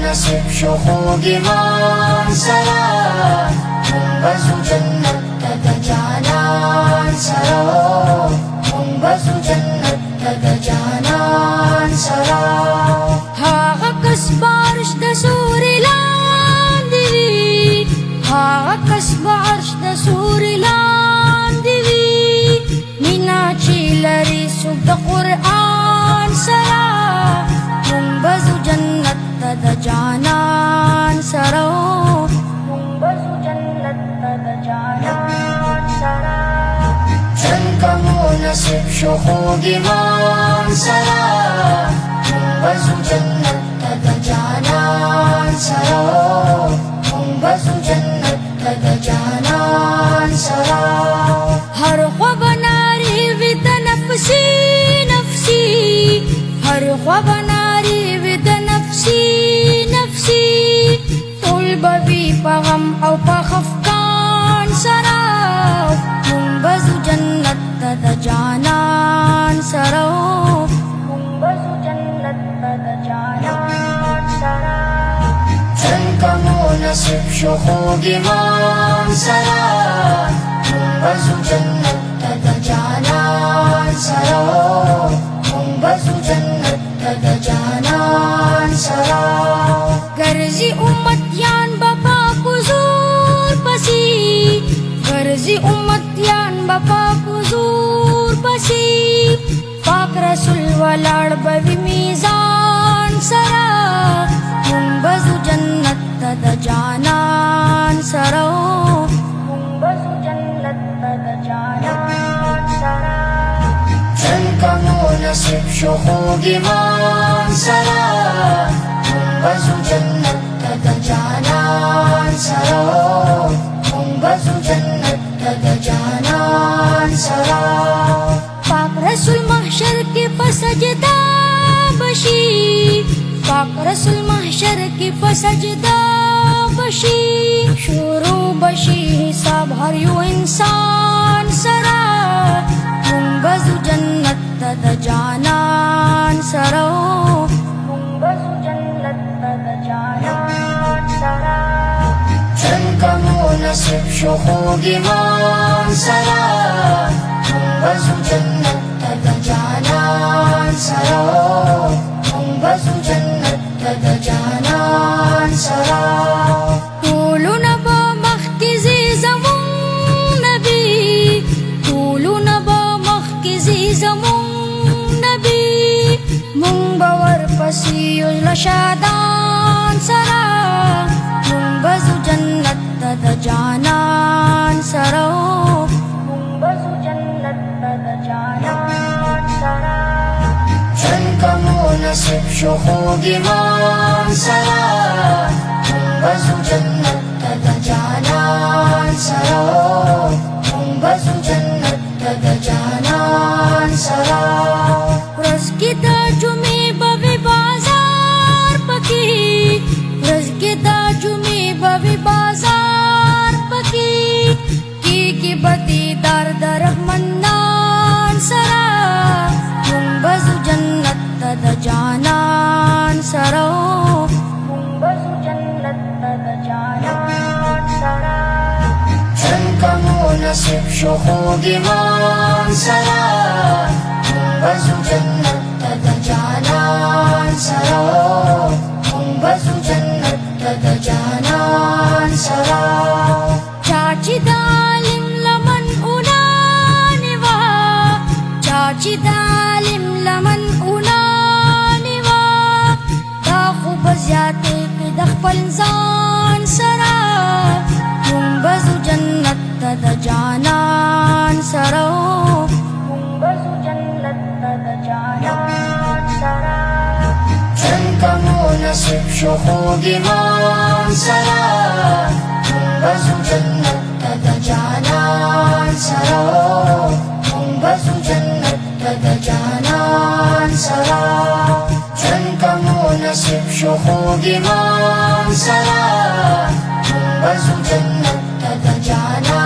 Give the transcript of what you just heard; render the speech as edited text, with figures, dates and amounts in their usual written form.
نصیب شو خوږی مان سره مونږ به ځو جنت ته د جانان سره مونږ به ځو جنت ته د جانان سره هغه کس بارش د سوري لاندې وي هغه کس بارش د سوري لاندې وي مینا چې لري څوک د قرآن سره مونږ به ځو جنت ته د جانان سره مونږ به ځو جنت ته د جانان سره څنګه مو نصیب شو خوږی مان سره مونږ به ځو جنت ته د جانان سره مونږ به ځو جنت ته د جانان سره هر خوا به نارې وي د نفسي نفسي هر خوا به نارې وي د نفسي نفسي ټول به وي په غم او په خفقان سره مونږ به ځو جنت ته د جانان سره مونږ به ځو جنت ته د جانان سره څنګه مو نصیب شو خوږی مان سره مونږ به ځو جنت ته د جانان سره مونږ به ځو جنت ته د جانان سره ګرځي امتیان به پاک حضور پسې ګرځي امتیان به پاک حضور پسې پاک رسول ولاړ به وي میزان سره مونږ به ځو جنت ته د جانان سره مونږ به ځو جنت ته د جانان سره څنګه مو نصیب شو خوږی مان سره مونږ به ځو جنت ته د جانان سره مونږ به ځو جنت ته د جانان سره پاک رسول محشر کې په سجده بشي پاک رسول محشر کې په سجده بشي شروع بشي حساب هر یو انسان سره مونږ به ځو جنت ته د جانان سره مونږ به ځو جنت ته د جانان سره څنګه مو نصیب شو خوږی مان سره مونږ به ځو جنت ته د جانان سره مونږ به ځو جنت ته د جانان سره ټولونه به مخکې ځي زموږ نبي ټولونه به مخکې ځي زموږ نبي مونږ به ورپسې یو له شادان سره مونږ به ځو جنت ته د جانان سره مونږ به ځو جنت ته د جانان سره څنګه مو نصیب شو خوږی مان سره مونږ به ځو جنت ته د جانان سره مونږ به ځو جنت ته د جانان سره ورځ کې د جمعې به وي بازار پکې ورځ کې د جمعې به وي بازار پکې کېږي به دیدار د رحمنان سره مونږ به ځو جنت ته د جانان سره مونږ به ځو جنت ته د جانان سره څنګه مو نصیب شو خوږی مان سره مونږ به ځو جنت ته د جانان سره مونږ به ځو جنت ته د جانان سره چا چې د عالم لمن اونانیوا چا چې د عالم لمن اونانیوا دا خو به زیاتې کړي د خپل ځان سره مونږ به ځو جنت ته د جانان سره مونږ به ځو جنت ته د جانان سره څنګه مو نصیب شو خوږی مان سره مونږ به ځو جنت ته د جانان سره مونږ به ځو جنت ته د جانان سره څنګه مو نصیب شو خوږی مان سره مونږ به ځو جنت ته د جانان